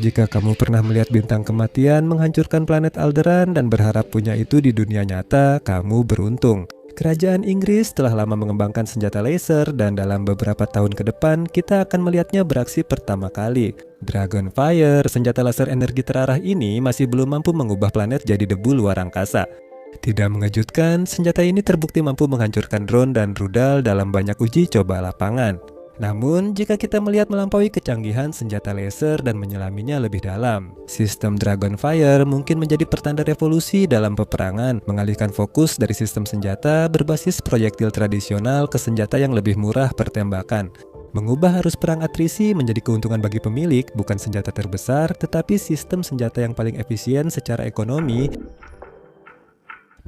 Jika kamu pernah melihat bintang kematian menghancurkan planet Alderan dan berharap punya itu di dunia nyata, kamu beruntung. Kerajaan Inggris telah lama mengembangkan senjata laser dan dalam beberapa tahun ke depan kita akan melihatnya beraksi pertama kali. Dragonfire, senjata laser energi terarah ini masih belum mampu mengubah planet jadi debu luar angkasa. Tidak mengejutkan, senjata ini terbukti mampu menghancurkan drone dan rudal dalam banyak uji coba lapangan. Namun, jika kita melihat melampaui kecanggihan senjata laser dan menyelaminya lebih dalam, sistem Dragonfire mungkin menjadi pertanda revolusi dalam peperangan, mengalihkan fokus dari sistem senjata berbasis proyektil tradisional ke senjata yang lebih murah pertembakan. Mengubah arus perang atrisi menjadi keuntungan bagi pemilik, bukan senjata terbesar, tetapi sistem senjata yang paling efisien secara ekonomi.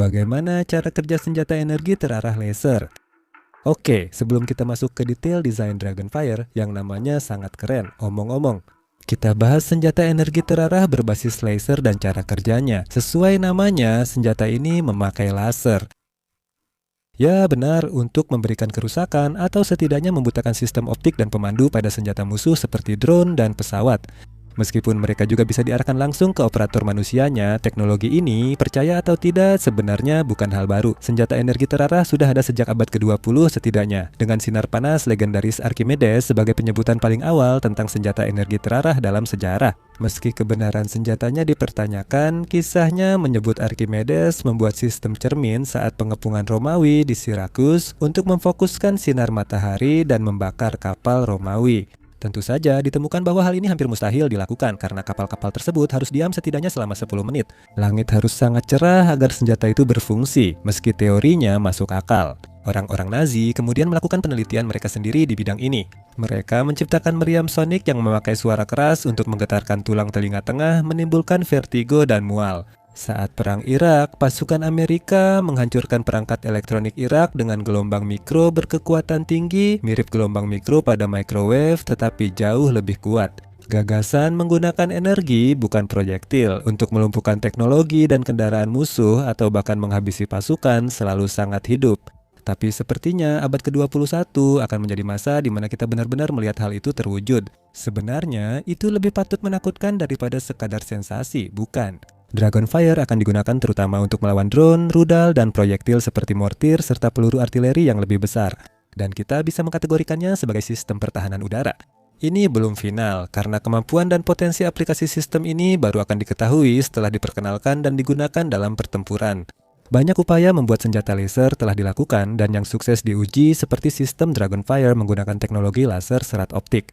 Bagaimana cara kerja senjata energi terarah laser? Oke, sebelum kita masuk ke detail desain Dragonfire yang namanya sangat keren, omong-omong, kita bahas senjata energi terarah berbasis laser dan cara kerjanya. Sesuai namanya, senjata ini memakai laser. Ya benar, untuk memberikan kerusakan atau setidaknya membutakan sistem optik dan pemandu pada senjata musuh seperti drone dan pesawat. Meskipun mereka juga bisa diarahkan langsung ke operator manusianya, teknologi ini, percaya atau tidak, sebenarnya bukan hal baru. Senjata energi terarah sudah ada sejak abad ke-20 setidaknya, dengan sinar panas legendaris Archimedes sebagai penyebutan paling awal tentang senjata energi terarah dalam sejarah. Meski kebenaran senjatanya dipertanyakan, kisahnya menyebut Archimedes membuat sistem cermin saat pengepungan Romawi di Sirakus untuk memfokuskan sinar matahari dan membakar kapal Romawi. Tentu saja ditemukan bahwa hal ini hampir mustahil dilakukan karena kapal-kapal tersebut harus diam setidaknya selama 10 menit. Langit harus sangat cerah agar senjata itu berfungsi, meski teorinya masuk akal. Orang-orang Nazi kemudian melakukan penelitian mereka sendiri di bidang ini. Mereka menciptakan meriam sonik yang memakai suara keras untuk menggetarkan tulang telinga tengah, menimbulkan vertigo dan mual. Saat Perang Irak, pasukan Amerika menghancurkan perangkat elektronik Irak dengan gelombang mikro berkekuatan tinggi, mirip gelombang mikro pada microwave tetapi jauh lebih kuat. Gagasan menggunakan energi bukan proyektil untuk melumpuhkan teknologi dan kendaraan musuh atau bahkan menghabisi pasukan selalu sangat hidup. Tapi sepertinya abad ke-21 akan menjadi masa di mana kita benar-benar melihat hal itu terwujud. Sebenarnya itu lebih patut menakutkan daripada sekadar sensasi, bukan? Dragonfire akan digunakan terutama untuk melawan drone, rudal, dan proyektil seperti mortir serta peluru artileri yang lebih besar. Dan kita bisa mengkategorikannya sebagai sistem pertahanan udara. Ini belum final, karena kemampuan dan potensi aplikasi sistem ini baru akan diketahui setelah diperkenalkan dan digunakan dalam pertempuran. Banyak upaya membuat senjata laser telah dilakukan dan yang sukses diuji seperti sistem Dragonfire menggunakan teknologi laser serat optik.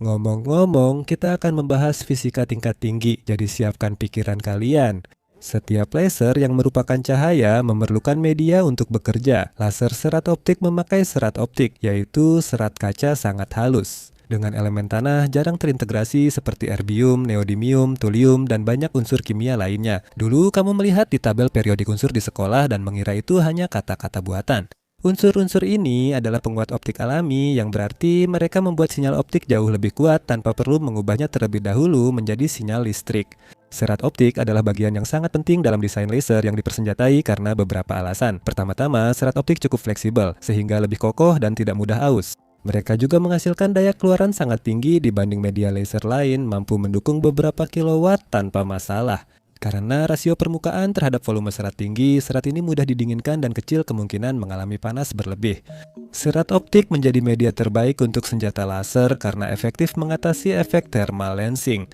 Ngomong-ngomong, kita akan membahas fisika tingkat tinggi, jadi siapkan pikiran kalian. Setiap laser yang merupakan cahaya memerlukan media untuk bekerja. Laser serat optik memakai serat optik, yaitu serat kaca sangat halus. Dengan elemen tanah jarang terintegrasi seperti erbium, neodymium, thulium, dan banyak unsur kimia lainnya. Dulu kamu melihat di tabel periodik unsur di sekolah dan mengira itu hanya kata-kata buatan. Unsur-unsur ini adalah penguat optik alami yang berarti mereka membuat sinyal optik jauh lebih kuat tanpa perlu mengubahnya terlebih dahulu menjadi sinyal listrik. Serat optik adalah bagian yang sangat penting dalam desain laser yang dipersenjatai karena beberapa alasan. Pertama-tama, serat optik cukup fleksibel sehingga lebih kokoh dan tidak mudah aus. Mereka juga menghasilkan daya keluaran sangat tinggi dibanding media laser lain, mampu mendukung beberapa kilowatt tanpa masalah. Karena rasio permukaan terhadap volume serat tinggi, serat ini mudah didinginkan dan kecil kemungkinan mengalami panas berlebih. Serat optik menjadi media terbaik untuk senjata laser karena efektif mengatasi efek thermal lensing.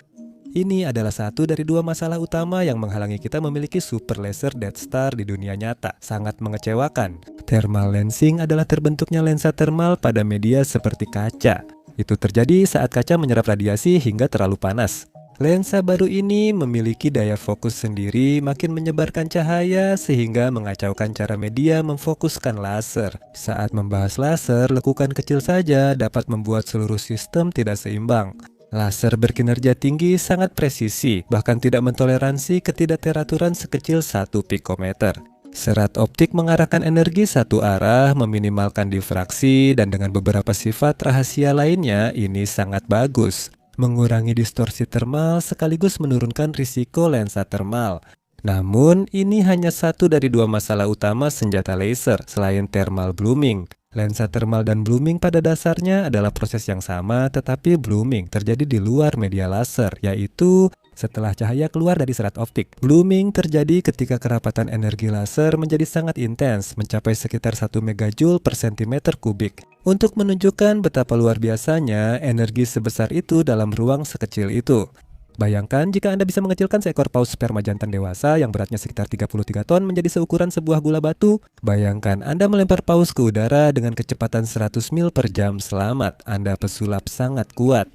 Ini adalah satu dari dua masalah utama yang menghalangi kita memiliki super laser Death Star di dunia nyata. Sangat mengecewakan. Thermal lensing adalah terbentuknya lensa thermal pada media seperti kaca. Itu terjadi saat kaca menyerap radiasi hingga terlalu panas. Lensa baru ini memiliki daya fokus sendiri, makin menyebarkan cahaya sehingga mengacaukan cara media memfokuskan laser. Saat membahas laser, lekukan kecil saja dapat membuat seluruh sistem tidak seimbang. Laser berkinerja tinggi sangat presisi, bahkan tidak mentoleransi ketidakteraturan sekecil 1 pikometer. Serat optik mengarahkan energi satu arah, meminimalkan difraksi, dan dengan beberapa sifat rahasia lainnya, ini sangat bagus. Mengurangi distorsi termal sekaligus menurunkan risiko lensa termal. Namun, ini hanya satu dari dua masalah utama senjata laser selain thermal blooming. Lensa thermal dan blooming pada dasarnya adalah proses yang sama, tetapi blooming terjadi di luar media laser, yaitu setelah cahaya keluar dari serat optik. Blooming terjadi ketika kerapatan energi laser menjadi sangat intens, mencapai sekitar 1 megajoule per sentimeter kubik. Untuk menunjukkan betapa luar biasanya energi sebesar itu dalam ruang sekecil itu. Bayangkan jika Anda bisa mengecilkan seekor paus sperma jantan dewasa yang beratnya sekitar 33 ton menjadi seukuran sebuah gula batu. Bayangkan Anda melempar paus ke udara dengan kecepatan 100 mil per jam. Selamat, Anda pesulap sangat kuat.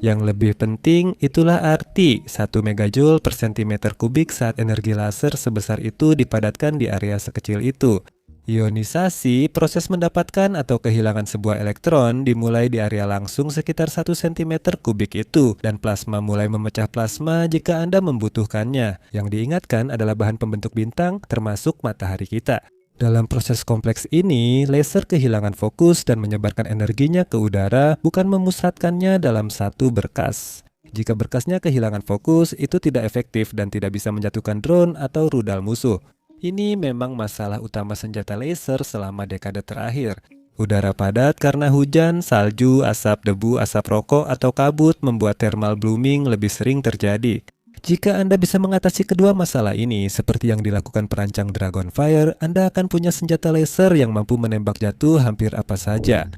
Yang lebih penting, itulah arti 1 megajoule per sentimeter kubik saat energi laser sebesar itu dipadatkan di area sekecil itu. Ionisasi, proses mendapatkan atau kehilangan sebuah elektron, dimulai di area langsung sekitar 1 cm kubik itu, dan plasma mulai memecah plasma jika Anda membutuhkannya. Yang diingatkan adalah bahan pembentuk bintang, termasuk matahari kita. Dalam proses kompleks ini, laser kehilangan fokus dan menyebarkan energinya ke udara, bukan memusatkannya dalam satu berkas. Jika berkasnya kehilangan fokus, itu tidak efektif dan tidak bisa menjatuhkan drone atau rudal musuh. Ini memang masalah utama senjata laser selama dekade terakhir. Udara padat karena hujan, salju, asap debu, asap rokok, atau kabut membuat thermal blooming lebih sering terjadi. Jika Anda bisa mengatasi kedua masalah ini, seperti yang dilakukan perancang Dragonfire, Anda akan punya senjata laser yang mampu menembak jatuh hampir apa saja.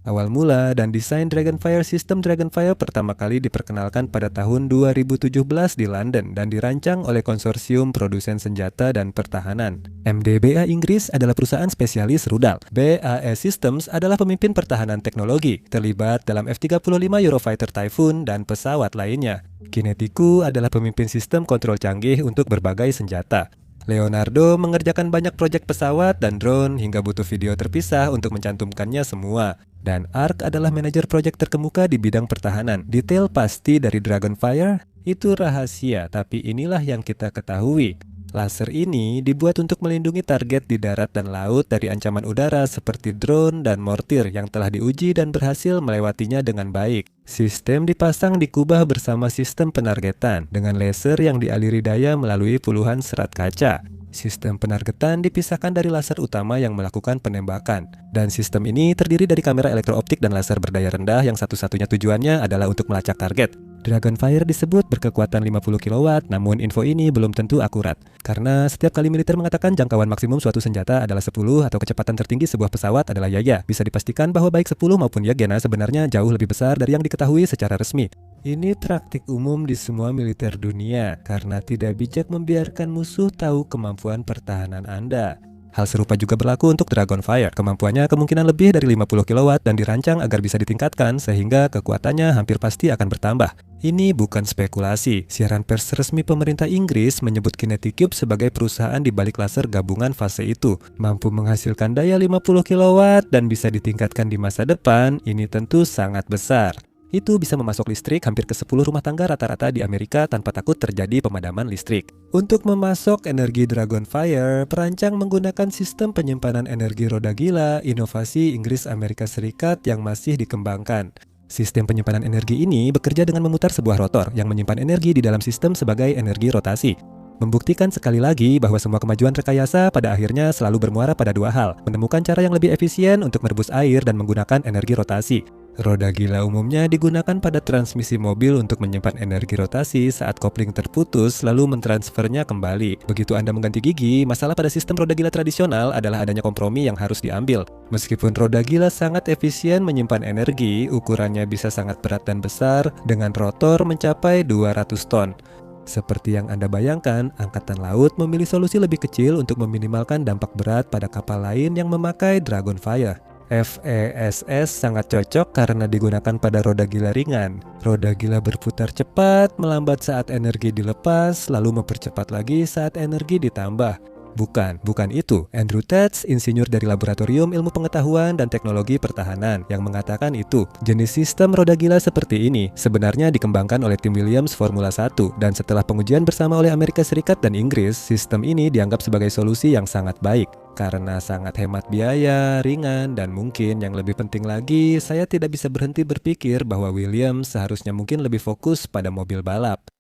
Awal mula dan desain Dragonfire, sistem Dragonfire pertama kali diperkenalkan pada tahun 2017 di London dan dirancang oleh konsorsium produsen senjata dan pertahanan. MDBA Inggris adalah perusahaan spesialis rudal. BAE Systems adalah pemimpin pertahanan teknologi, terlibat dalam F-35 Eurofighter Typhoon dan pesawat lainnya. Kinetico adalah pemimpin sistem kontrol canggih untuk berbagai senjata. Leonardo mengerjakan banyak proyek pesawat dan drone hingga butuh video terpisah untuk mencantumkannya semua. Dan ARC adalah manajer proyek terkemuka di bidang pertahanan. Detail pasti dari Dragonfire itu rahasia, tapi inilah yang kita ketahui. Laser ini dibuat untuk melindungi target di darat dan laut dari ancaman udara seperti drone dan mortir yang telah diuji dan berhasil melewatinya dengan baik. Sistem dipasang di kubah bersama sistem penargetan dengan laser yang dialiri daya melalui puluhan serat kaca. Sistem penargetan dipisahkan dari laser utama yang melakukan penembakan. Dan sistem ini terdiri dari kamera elektrooptik dan laser berdaya rendah yang satu-satunya tujuannya adalah untuk melacak target. Dragonfire disebut berkekuatan 50 kW, namun info ini belum tentu akurat. Karena setiap kali militer mengatakan jangkauan maksimum suatu senjata adalah 10 atau kecepatan tertinggi sebuah pesawat adalah Yaya, bisa dipastikan bahwa baik 10 maupun Yagena sebenarnya jauh lebih besar dari yang diketahui secara resmi. Ini praktik umum di semua militer dunia, karena tidak bijak membiarkan musuh tahu kemampuan pertahanan Anda. Hal serupa juga berlaku untuk Dragonfire. Kemampuannya kemungkinan lebih dari 50 kW dan dirancang agar bisa ditingkatkan sehingga kekuatannya hampir pasti akan bertambah. Ini bukan spekulasi. Siaran pers resmi pemerintah Inggris menyebut Kinetic Cube sebagai perusahaan di balik laser gabungan fase itu. Mampu menghasilkan daya 50 kW dan bisa ditingkatkan di masa depan, ini tentu sangat besar. Itu bisa memasok listrik hampir ke 10 rumah tangga rata-rata di Amerika tanpa takut terjadi pemadaman listrik. Untuk memasok energi Dragonfire, perancang menggunakan sistem penyimpanan energi roda gila, inovasi Inggris Amerika Serikat yang masih dikembangkan. Sistem penyimpanan energi ini bekerja dengan memutar sebuah rotor yang menyimpan energi di dalam sistem sebagai energi rotasi. Membuktikan sekali lagi bahwa semua kemajuan rekayasa pada akhirnya selalu bermuara pada dua hal: menemukan cara yang lebih efisien untuk merebus air dan menggunakan energi rotasi. Roda gila umumnya digunakan pada transmisi mobil untuk menyimpan energi rotasi saat kopling terputus lalu mentransfernya kembali. Begitu Anda mengganti gigi, masalah pada sistem roda gila tradisional adalah adanya kompromi yang harus diambil. Meskipun roda gila sangat efisien menyimpan energi, ukurannya bisa sangat berat dan besar dengan rotor mencapai 200 ton. Seperti yang Anda bayangkan, Angkatan Laut memilih solusi lebih kecil untuk meminimalkan dampak berat pada kapal lain yang memakai Dragonfire. FESS sangat cocok karena digunakan pada roda gila ringan. Roda gila berputar cepat, melambat saat energi dilepas, lalu mempercepat lagi saat energi ditambah. Bukan itu. Andrew Tats, insinyur dari Laboratorium Ilmu Pengetahuan dan Teknologi Pertahanan, yang mengatakan itu. Jenis sistem roda gila seperti ini sebenarnya dikembangkan oleh tim Williams Formula 1, dan setelah pengujian bersama oleh Amerika Serikat dan Inggris, sistem ini dianggap sebagai solusi yang sangat baik. Karena sangat hemat biaya, ringan, dan mungkin yang lebih penting lagi, saya tidak bisa berhenti berpikir bahwa Williams seharusnya mungkin lebih fokus pada mobil balap.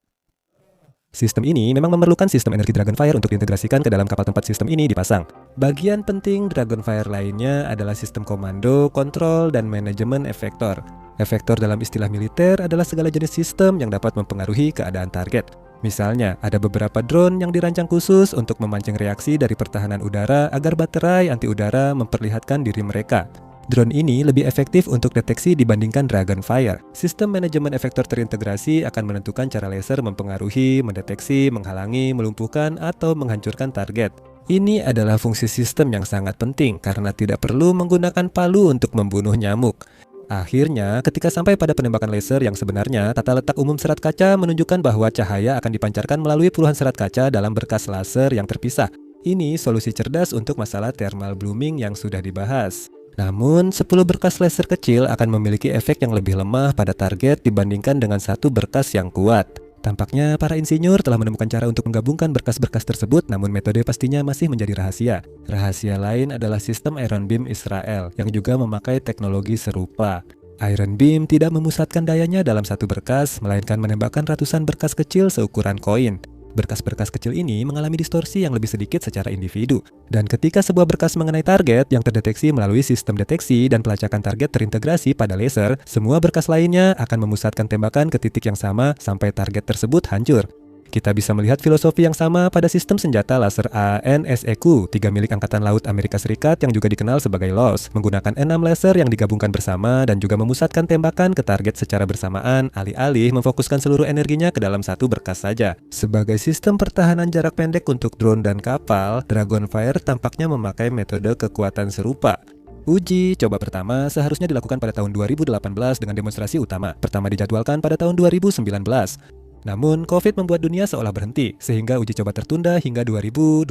Sistem ini memang memerlukan sistem energi Dragonfire untuk diintegrasikan ke dalam kapal tempat sistem ini dipasang. Bagian penting Dragonfire lainnya adalah sistem komando, kontrol, dan manajemen efektor. Efektor dalam istilah militer adalah segala jenis sistem yang dapat mempengaruhi keadaan target. Misalnya, ada beberapa drone yang dirancang khusus untuk memancing reaksi dari pertahanan udara agar baterai anti udara memperlihatkan diri mereka. Drone ini lebih efektif untuk deteksi dibandingkan Dragonfire. Sistem manajemen efektor terintegrasi akan menentukan cara laser mempengaruhi, mendeteksi, menghalangi, melumpuhkan, atau menghancurkan target. Ini adalah fungsi sistem yang sangat penting karena tidak perlu menggunakan palu untuk membunuh nyamuk. Akhirnya, ketika sampai pada penembakan laser yang sebenarnya, tata letak umum serat kaca menunjukkan bahwa cahaya akan dipancarkan melalui puluhan serat kaca dalam berkas laser yang terpisah. Ini solusi cerdas untuk masalah thermal blooming yang sudah dibahas. Namun, 10 berkas laser kecil akan memiliki efek yang lebih lemah pada target dibandingkan dengan satu berkas yang kuat. Tampaknya para insinyur telah menemukan cara untuk menggabungkan berkas-berkas tersebut, namun metode pastinya masih menjadi rahasia. Rahasia lain adalah sistem Iron Beam Israel, yang juga memakai teknologi serupa. Iron Beam tidak memusatkan dayanya dalam satu berkas, melainkan menembakkan ratusan berkas kecil seukuran koin. Berkas-berkas kecil ini mengalami distorsi yang lebih sedikit secara individu. Dan ketika sebuah berkas mengenai target yang terdeteksi melalui sistem deteksi dan pelacakan target terintegrasi pada laser, semua berkas lainnya akan memusatkan tembakan ke titik yang sama sampai target tersebut hancur. Kita bisa melihat filosofi yang sama pada sistem senjata laser ANSEQ, 3 milik Angkatan Laut Amerika Serikat yang juga dikenal sebagai LOS, menggunakan 6 laser yang digabungkan bersama dan juga memusatkan tembakan ke target secara bersamaan, alih-alih memfokuskan seluruh energinya ke dalam satu berkas saja. Sebagai sistem pertahanan jarak pendek untuk drone dan kapal, Dragonfire tampaknya memakai metode kekuatan serupa. Uji coba pertama seharusnya dilakukan pada tahun 2018 dengan demonstrasi utama. Pertama dijadwalkan pada tahun 2019. Namun, COVID membuat dunia seolah berhenti, sehingga uji coba tertunda hingga 2022.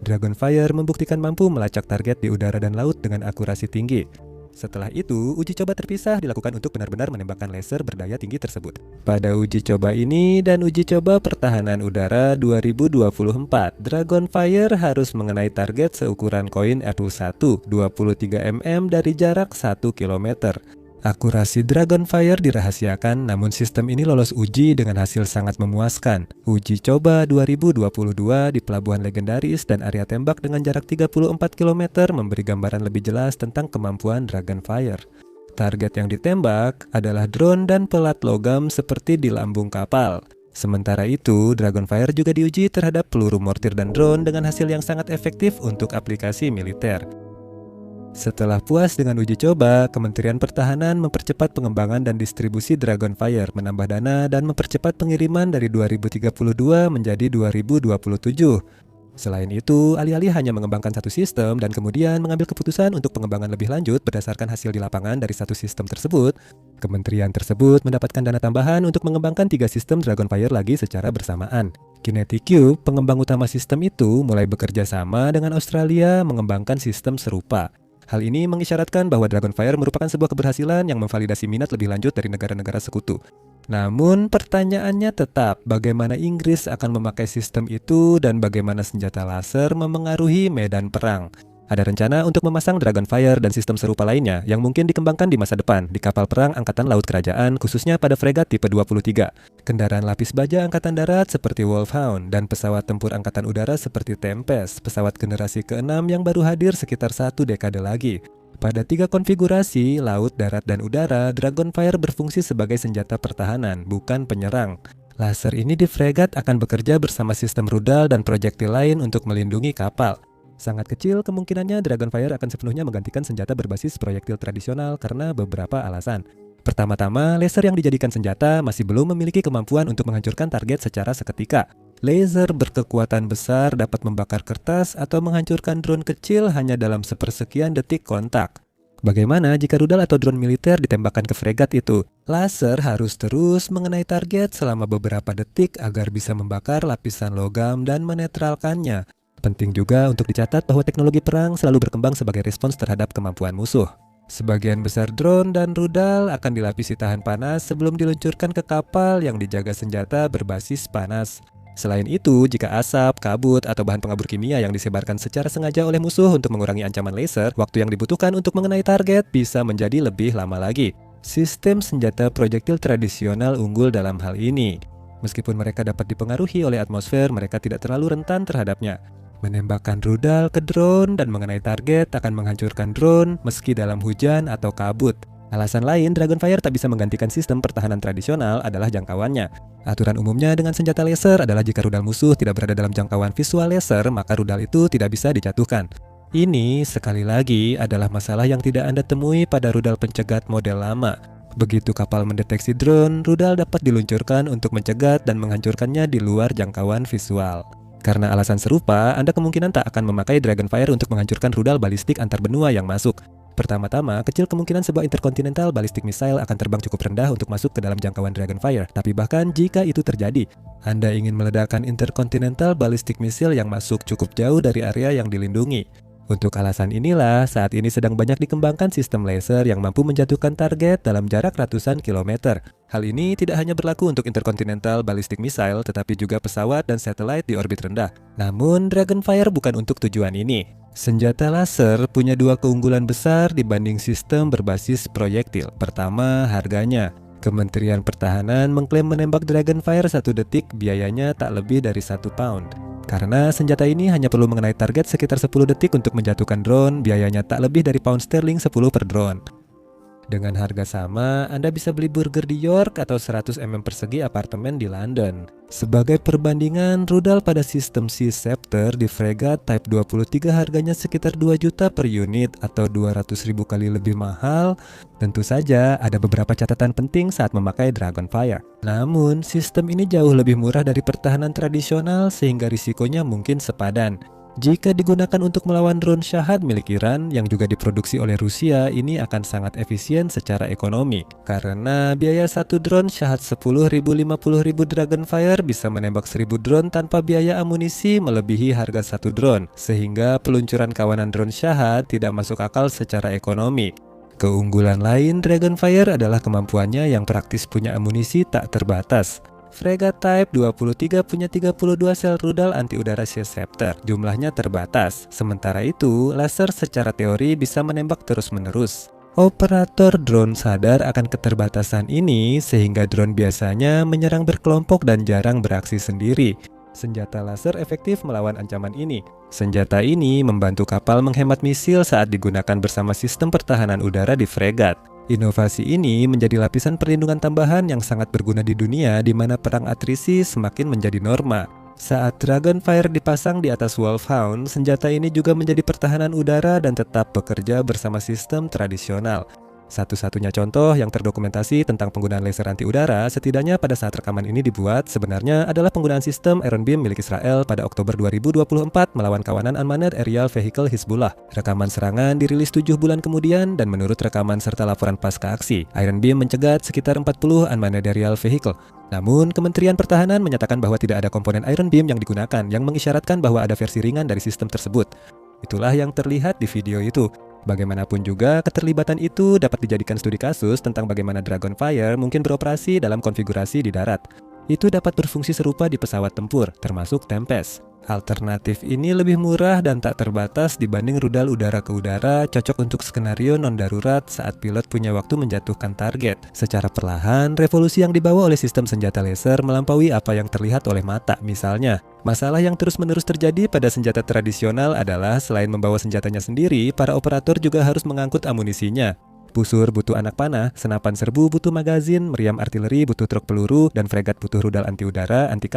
Dragonfire membuktikan mampu melacak target di udara dan laut dengan akurasi tinggi. Setelah itu, uji coba terpisah dilakukan untuk benar-benar menembakkan laser berdaya tinggi tersebut. Pada uji coba ini dan uji coba pertahanan udara 2024, Dragonfire harus mengenai target seukuran koin R1 23 mm dari jarak 1 km. Akurasi Dragonfire dirahasiakan, namun sistem ini lolos uji dengan hasil sangat memuaskan. Uji coba 2022 di pelabuhan legendaris dan area tembak dengan jarak 34 km memberi gambaran lebih jelas tentang kemampuan Dragonfire. Target yang ditembak adalah drone dan pelat logam seperti di lambung kapal. Sementara itu, Dragonfire juga diuji terhadap peluru mortir dan drone dengan hasil yang sangat efektif untuk aplikasi militer. Setelah puas dengan uji coba, Kementerian Pertahanan mempercepat pengembangan dan distribusi Dragonfire, menambah dana dan mempercepat pengiriman dari 2032 menjadi 2027. Selain itu, alih-alih hanya mengembangkan satu sistem dan kemudian mengambil keputusan untuk pengembangan lebih lanjut berdasarkan hasil di lapangan dari satu sistem tersebut, kementerian tersebut mendapatkan dana tambahan untuk mengembangkan 3 sistem Dragonfire lagi secara bersamaan. Kinetic Cube, pengembang utama sistem itu, mulai bekerja sama dengan Australia mengembangkan sistem serupa. Hal ini mengisyaratkan bahwa Dragonfire merupakan sebuah keberhasilan yang memvalidasi minat lebih lanjut dari negara-negara sekutu. Namun pertanyaannya tetap, bagaimana Inggris akan memakai sistem itu dan bagaimana senjata laser memengaruhi medan perang? Ada rencana untuk memasang Dragonfire dan sistem serupa lainnya yang mungkin dikembangkan di masa depan di kapal perang Angkatan Laut Kerajaan, khususnya pada fregat tipe 23, kendaraan lapis baja Angkatan Darat seperti Wolfhound, dan pesawat tempur Angkatan Udara seperti Tempest, pesawat generasi ke-6 yang baru hadir sekitar 1 dekade lagi. Pada 3 konfigurasi, laut, darat, dan udara, Dragonfire berfungsi sebagai senjata pertahanan, bukan penyerang. Laser ini di fregat akan bekerja bersama sistem rudal dan projektil lain untuk melindungi kapal. Sangat kecil kemungkinannya Dragonfire akan sepenuhnya menggantikan senjata berbasis proyektil tradisional karena beberapa alasan. Pertama-tama, laser yang dijadikan senjata masih belum memiliki kemampuan untuk menghancurkan target secara seketika. Laser berkekuatan besar dapat membakar kertas atau menghancurkan drone kecil hanya dalam sepersekian detik kontak. Bagaimana jika rudal atau drone militer ditembakkan ke fregat itu? Laser harus terus mengenai target selama beberapa detik agar bisa membakar lapisan logam dan menetralkannya. Penting juga untuk dicatat bahwa teknologi perang selalu berkembang sebagai respons terhadap kemampuan musuh. Sebagian besar drone dan rudal akan dilapisi tahan panas sebelum diluncurkan ke kapal yang dijaga senjata berbasis panas. Selain itu, jika asap, kabut, atau bahan pengabur kimia yang disebarkan secara sengaja oleh musuh untuk mengurangi ancaman laser, waktu yang dibutuhkan untuk mengenai target bisa menjadi lebih lama lagi. Sistem senjata projektil tradisional unggul dalam hal ini. Meskipun mereka dapat dipengaruhi oleh atmosfer, mereka tidak terlalu rentan terhadapnya. Menembakkan rudal ke drone dan mengenai target akan menghancurkan drone meski dalam hujan atau kabut. Alasan lain Dragonfire tak bisa menggantikan sistem pertahanan tradisional adalah jangkauannya. Aturan umumnya dengan senjata laser adalah jika rudal musuh tidak berada dalam jangkauan visual laser, maka rudal itu tidak bisa dijatuhkan. Ini sekali lagi adalah masalah yang tidak Anda temui pada rudal pencegat model lama. Begitu kapal mendeteksi drone, rudal dapat diluncurkan untuk mencegat dan menghancurkannya di luar jangkauan visual. Karena alasan serupa, Anda kemungkinan tak akan memakai Dragonfire untuk menghancurkan rudal balistik antar benua yang masuk. Pertama-tama, kecil kemungkinan sebuah intercontinental ballistic missile akan terbang cukup rendah untuk masuk ke dalam jangkauan Dragonfire. Tapi bahkan jika itu terjadi, Anda ingin meledakkan intercontinental ballistic missile yang masuk cukup jauh dari area yang dilindungi. Untuk alasan inilah, saat ini sedang banyak dikembangkan sistem laser yang mampu menjatuhkan target dalam jarak ratusan kilometer. Hal ini tidak hanya berlaku untuk intercontinental ballistic missile, tetapi juga pesawat dan satelit di orbit rendah. Namun, Dragonfire bukan untuk tujuan ini. Senjata laser punya dua keunggulan besar dibanding sistem berbasis proyektil. Pertama, harganya. Kementerian Pertahanan mengklaim menembak Dragonfire 1 detik biayanya tak lebih dari 1 pound. Karena senjata ini hanya perlu mengenai target sekitar 10 detik untuk menjatuhkan drone, biayanya tak lebih dari pound sterling 10 per drone. Dengan harga sama, Anda bisa beli burger di York atau 100 mm persegi apartemen di London. Sebagai perbandingan, rudal pada sistem Sea Scepter di fregat Type 23 harganya sekitar 2 juta per unit atau 200.000 kali lebih mahal. Tentu saja ada beberapa catatan penting saat memakai Dragonfire. Namun, sistem ini jauh lebih murah dari pertahanan tradisional sehingga risikonya mungkin sepadan. Jika digunakan untuk melawan drone Shahed milik Iran yang juga diproduksi oleh Rusia, ini akan sangat efisien secara ekonomi. Karena biaya satu drone Shahed 10.000-50.000 Dragonfire bisa menembak 1.000 drone tanpa biaya amunisi melebihi harga satu drone, sehingga peluncuran kawanan drone Shahed tidak masuk akal secara ekonomi. Keunggulan lain Dragonfire adalah kemampuannya yang praktis punya amunisi tak terbatas. Fregat Type 23 punya 32 sel rudal anti-udara Sea Scepter. Jumlahnya terbatas. Sementara itu, laser secara teori bisa menembak terus-menerus. Operator drone sadar akan keterbatasan ini sehingga drone biasanya menyerang berkelompok dan jarang beraksi sendiri. Senjata laser efektif melawan ancaman ini. Senjata ini membantu kapal menghemat misil saat digunakan bersama sistem pertahanan udara di fregat. Inovasi ini menjadi lapisan perlindungan tambahan yang sangat berguna di dunia di mana perang atrisi semakin menjadi norma. Saat Dragonfire dipasang di atas Wolfhound, senjata ini juga menjadi pertahanan udara dan tetap bekerja bersama sistem tradisional. Satu-satunya contoh yang terdokumentasi tentang penggunaan laser anti udara setidaknya pada saat rekaman ini dibuat sebenarnya adalah penggunaan sistem Iron Beam milik Israel pada Oktober 2024 melawan kawanan Unmanned Aerial Vehicle Hizbullah. Rekaman serangan dirilis 7 bulan kemudian dan menurut rekaman serta laporan pasca aksi, Iron Beam mencegat sekitar 40 Unmanned Aerial Vehicle. Namun, Kementerian Pertahanan menyatakan bahwa tidak ada komponen Iron Beam yang digunakan yang mengisyaratkan bahwa ada versi ringan dari sistem tersebut. Itulah yang terlihat di video itu. Bagaimanapun juga, keterlibatan itu dapat dijadikan studi kasus tentang bagaimana Dragonfire mungkin beroperasi dalam konfigurasi di darat. Itu dapat berfungsi serupa di pesawat tempur, termasuk Tempest. Alternatif ini lebih murah dan tak terbatas dibanding rudal udara ke udara, cocok untuk skenario non-darurat saat pilot punya waktu menjatuhkan target. Secara perlahan, revolusi yang dibawa oleh sistem senjata laser melampaui apa yang terlihat oleh mata. Misalnya, masalah yang terus-menerus terjadi pada senjata tradisional adalah selain membawa senjatanya sendiri, para operator juga harus mengangkut amunisinya. Pusur butuh anak panah, senapan serbu butuh magazin, meriam artileri butuh truk peluru, dan fregat butuh rudal anti udara, anti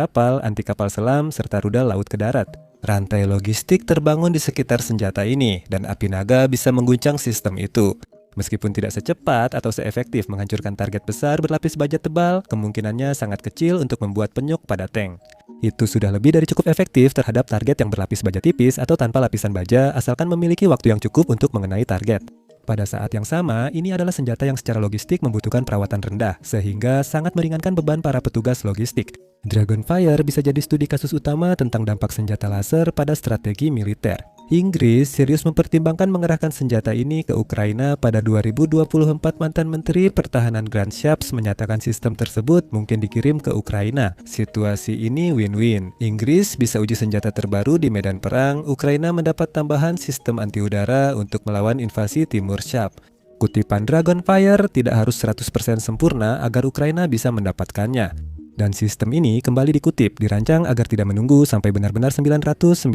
kapal selam, serta rudal laut ke darat. Rantai logistik terbangun di sekitar senjata ini, dan api naga bisa mengguncang sistem itu. Meskipun tidak secepat atau seefektif menghancurkan target besar berlapis baja tebal, kemungkinannya sangat kecil untuk membuat penyuk pada tank. Itu sudah lebih dari cukup efektif terhadap target yang berlapis baja tipis atau tanpa lapisan baja, asalkan memiliki waktu yang cukup untuk mengenai target. Pada saat yang sama, ini adalah senjata yang secara logistik membutuhkan perawatan rendah, sehingga sangat meringankan beban para petugas logistik. Dragonfire bisa jadi studi kasus utama tentang dampak senjata laser pada strategi militer. Inggris serius mempertimbangkan mengerahkan senjata ini ke Ukraina pada 2024. Mantan Menteri Pertahanan Grant Shapps menyatakan sistem tersebut mungkin dikirim ke Ukraina. Situasi ini win-win. Inggris bisa uji senjata terbaru di medan perang, Ukraina mendapat tambahan sistem anti udara untuk melawan invasi Timur Shap. Kutipan Dragonfire tidak harus 100% sempurna agar Ukraina bisa mendapatkannya. Dan sistem ini kembali dikutip, dirancang agar tidak menunggu sampai benar-benar 999%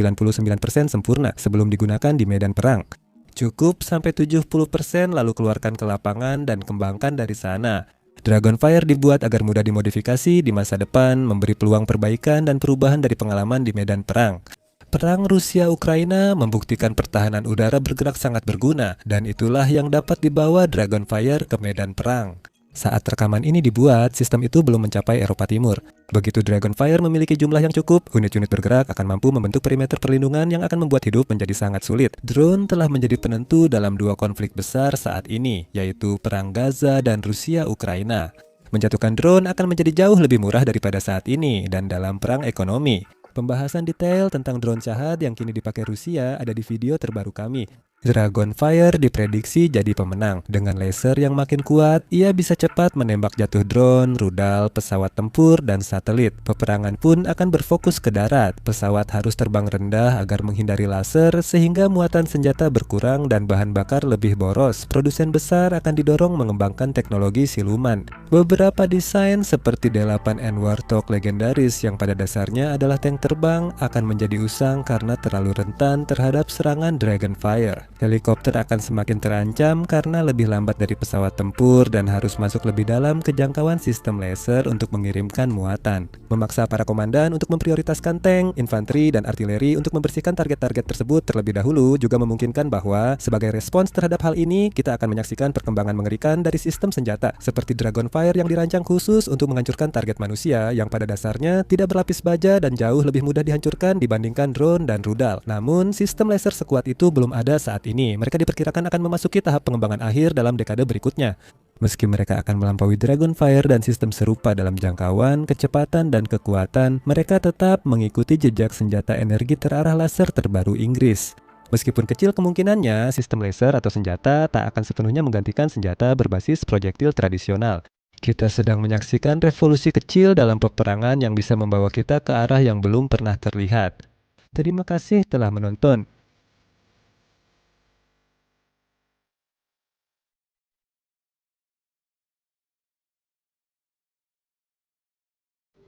sempurna sebelum digunakan di medan perang. Cukup sampai 70% lalu keluarkan ke lapangan dan kembangkan dari sana. Dragonfire dibuat agar mudah dimodifikasi di masa depan, memberi peluang perbaikan dan perubahan dari pengalaman di medan perang. Perang Rusia-Ukraina membuktikan pertahanan udara bergerak sangat berguna, dan itulah yang dapat dibawa Dragonfire ke medan perang. Saat rekaman ini dibuat, sistem itu belum mencapai Eropa Timur. Begitu Dragonfire memiliki jumlah yang cukup, unit-unit bergerak akan mampu membentuk perimeter perlindungan yang akan membuat hidup menjadi sangat sulit. Drone telah menjadi penentu dalam dua konflik besar saat ini, yaitu Perang Gaza dan Rusia-Ukraina. Menjatuhkan drone akan menjadi jauh lebih murah daripada saat ini dan dalam perang ekonomi. Pembahasan detail tentang drone Shahed yang kini dipakai Rusia ada di video terbaru kami. Dragonfire diprediksi jadi pemenang. Dengan laser yang makin kuat, ia bisa cepat menembak jatuh drone, rudal, pesawat tempur, dan satelit. Peperangan pun akan berfokus ke darat. Pesawat harus terbang rendah agar menghindari laser, sehingga muatan senjata berkurang dan bahan bakar lebih boros. Produsen besar akan didorong mengembangkan teknologi siluman. Beberapa desain seperti D8N Warthog legendaris yang pada dasarnya adalah tank terbang akan menjadi usang karena terlalu rentan terhadap serangan Dragonfire. Helikopter akan semakin terancam karena lebih lambat dari pesawat tempur dan harus masuk lebih dalam ke jangkauan sistem laser untuk mengirimkan muatan. Memaksa para komandan untuk memprioritaskan tank, infanteri, dan artileri untuk membersihkan target-target tersebut terlebih dahulu juga memungkinkan bahwa sebagai respons terhadap hal ini, kita akan menyaksikan perkembangan mengerikan dari sistem senjata seperti Dragonfire yang dirancang khusus untuk menghancurkan target manusia yang pada dasarnya tidak berlapis baja dan jauh lebih mudah dihancurkan dibandingkan drone dan rudal. Namun, sistem laser sekuat itu belum ada saat ini. Mereka diperkirakan akan memasuki tahap pengembangan akhir dalam dekade berikutnya. Meski mereka akan melampaui Dragonfire dan sistem serupa dalam jangkauan, kecepatan, dan kekuatan, mereka tetap mengikuti jejak senjata energi terarah laser terbaru Inggris. Meskipun kecil kemungkinannya, sistem laser atau senjata tak akan sepenuhnya menggantikan senjata berbasis projektil tradisional. Kita sedang menyaksikan revolusi kecil dalam peperangan yang bisa membawa kita ke arah yang belum pernah terlihat. Terima kasih telah menonton.